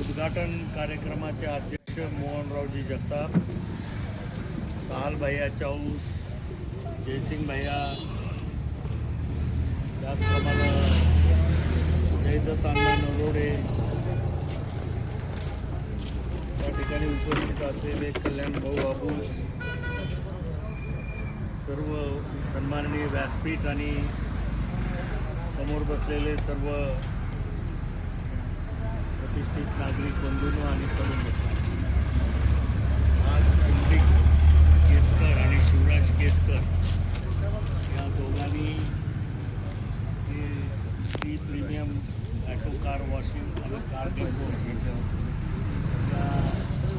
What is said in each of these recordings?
उद्घाटन कार्यक्रमाचे अध्यक्ष मोहनरावजी जगताप, साल भैया चौस, जयसिंग भैया, त्याचप्रमाणे जयदत्त अण्णा नरोडे, त्या ठिकाणी उपस्थित असलेले कल्याण भाऊ बाबूस, सर्व सन्माननीय व्यासपीठ आणि समोर बसलेले सर्व प्रतिष्ठित नागरिक बंधूंनो आणि तरुण मित्र, आज कुंडलिक केसकर आणि शिवराज केसकर या दोघांनी ती प्रीमियम ॲटो कार वॉशिंग आणि कार डेपो या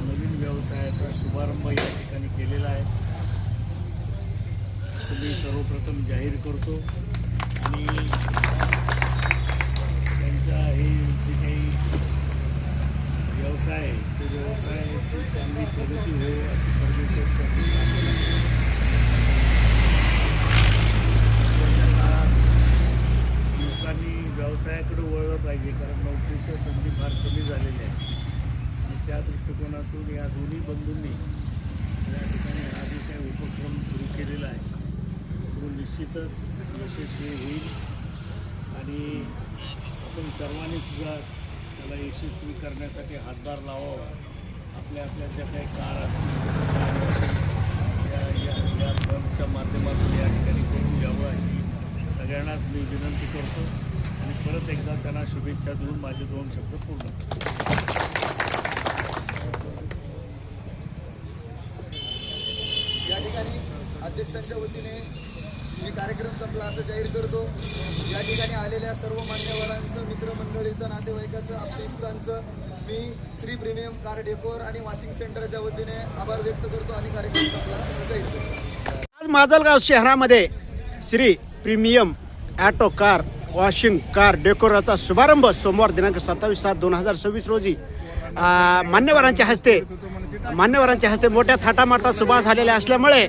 नवीन व्यवसायाचा शुभारंभ या ठिकाणी केलेला आहे, असं मी सर्वप्रथम जाहीर करतो. आणि त्यांचा हे जे काही व्यवसाय आहे तो व्यवसायाची चांगली प्रगती होईल अशी परमेश्वर लोकांनी व्यवसायाकडे वळलं पाहिजे, कारण नोकरीच्या संधी फार कमी झालेल्या आहेत. आणि त्या दृष्टिकोनातून या दोन्ही बंधूंनी या ठिकाणी हा जे काही उपक्रम सुरू केलेला आहे तो निश्चितच यशस्वी होईल आणि आपण सर्वांनी सुद्धा त्याला यशस्वी करण्यासाठी हातभार लावावा. आपल्या आपल्या ज्या काही कार असतील या फर्मच्या माध्यमातून या ठिकाणी करून घ्यावं अशी सगळ्यांनाच मी विनंती करतो आणि परत एकदा त्यांना शुभेच्छा देऊन माझे 2 शब्द पूर्ण करतो. या ठिकाणी अध्यक्षांच्या वतीने मी कार्यक्रम संपला असं जाहीर करतो. या ठिकाणी आलेल्या सर्व मान्यवरांचं, मित्रमंडळीचं, नातेवाईकाचं, आप्तेष्टांचं मी श्री प्रीमियम कार डेपोर आणि वॉशिंग सेंटरच्या वतीने आभार व्यक्त करतो आणि कार्यक्रम संपला असं जाहीर करतो. आज माजलगाव शहरामध्ये Shri premium auto car washing car डेकोरचा शुभारंभ सोमवार दिनांक 27/7/2026 रोजी मान्यवरांच्या हस्ते मोठ्या थाटामाटात सुभाष झालेल्या असल्यामुळे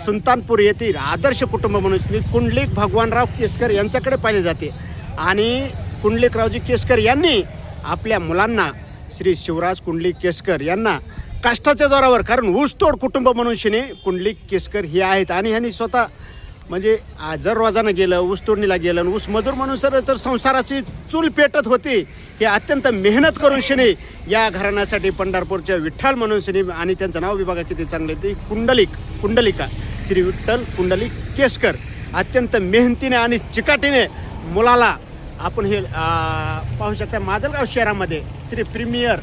सुलतानपूर येथील आदर्श कुटुंब म्हणून कुंडलिक भगवानराव केसकर यांच्याकडे पाहिले जाते आणि कुंडलिकरावजी केसकर यांनी आपल्या मुलांना श्री शिवराज कुंडलिक केसकर यांना कष्टाच्या जोरावर, कारण ऊसतोड कुटुंब म्हणून शिने कुंडलिक केसकर हे आहेत आणि ह्यांनी स्वतः म्हणजे जर रोजानं गेलं, ऊस तोडणीला गेलं आणि ऊस मजूर म्हणून जर संसाराची चूल पेटत होती, हे अत्यंत मेहनत करून शिने या घराण्यासाठी पंढरपूरच्या विठ्ठल म्हणून शिने आणि त्यांचं नाव विभागा किती चांगले ते कुंडलिका श्री विठ्ठल कुंडलिक केसकर अत्यंत मेहनतीने आणि चिकाटीने मुलाला आपण हे पाहू शकता. माजलगाव शहरामध्ये Shri premier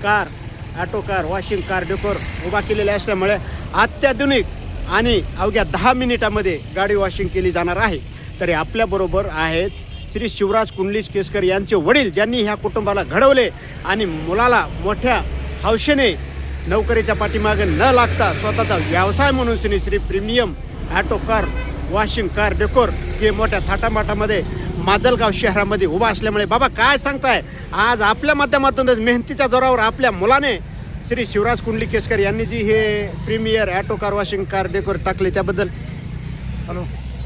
car auto car washing car decor उभा केलेले असल्यामुळे अत्याधुनिक आणि अवघ्या 10 मिनिटामध्ये गाडी वॉशिंग केली जाणार आहे. तरी आपल्याबरोबर आहेत श्री शिवराज कुंडलिक केसकर यांचे वडील, ज्यांनी ह्या कुटुंबाला घडवले आणि मुलाला मोठ्या हौशेने नोकरीच्या पाठीमागे न लागता स्वतःचा व्यवसाय म्हणून Shri premium auto car washing car decor हे मोठ्या थाटामाटामध्ये माजलगाव शहरामध्ये उभा असल्यामुळे बाबा काय सांगताय, आज आपल्या माध्यमातूनच मेहनतीच्या जोरावर आपल्या मुलाने श्री शिवराज कुंडलिक केसकर यांनी जी हे premier auto car washing car decor टाकले त्याबद्दल. हॅलो.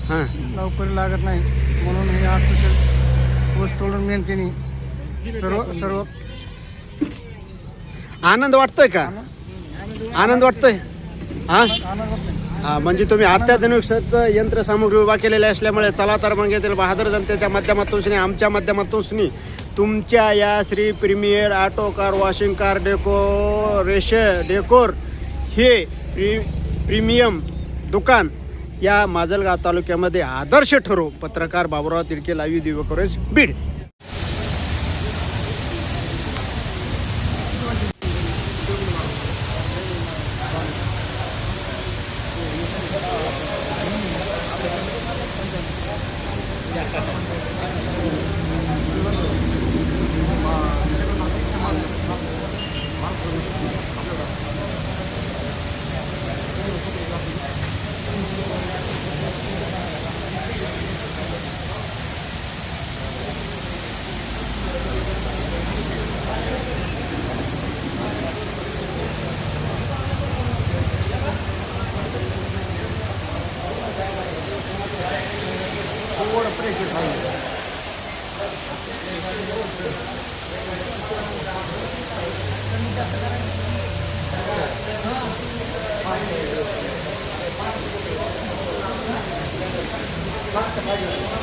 हां, नोकरी लागत नाही म्हणून हे आर्टिफिशियल ऊस तोडून मेहनतीने सर्व आनंद वाटतोय का? आनंद वाटतोय. हां हां, म्हणजे तुम्ही अत्याधुनिक सज्ज यंत्रसामुग्री उभा केलेल्या असल्यामुळे चला तर मग येथील बहादर जनतेच्या माध्यमातून आमच्या माध्यमातून तुमच्या या Shri premier auto car washing car decor हे प्रीमियम दुकान या माजलगाव तालुक्यामध्ये आदर्श ठरो. पत्रकार बाबुराव तिडके, लाईव्ह दिव्य कव्हरेज, बीड. मागच्या बाजूला.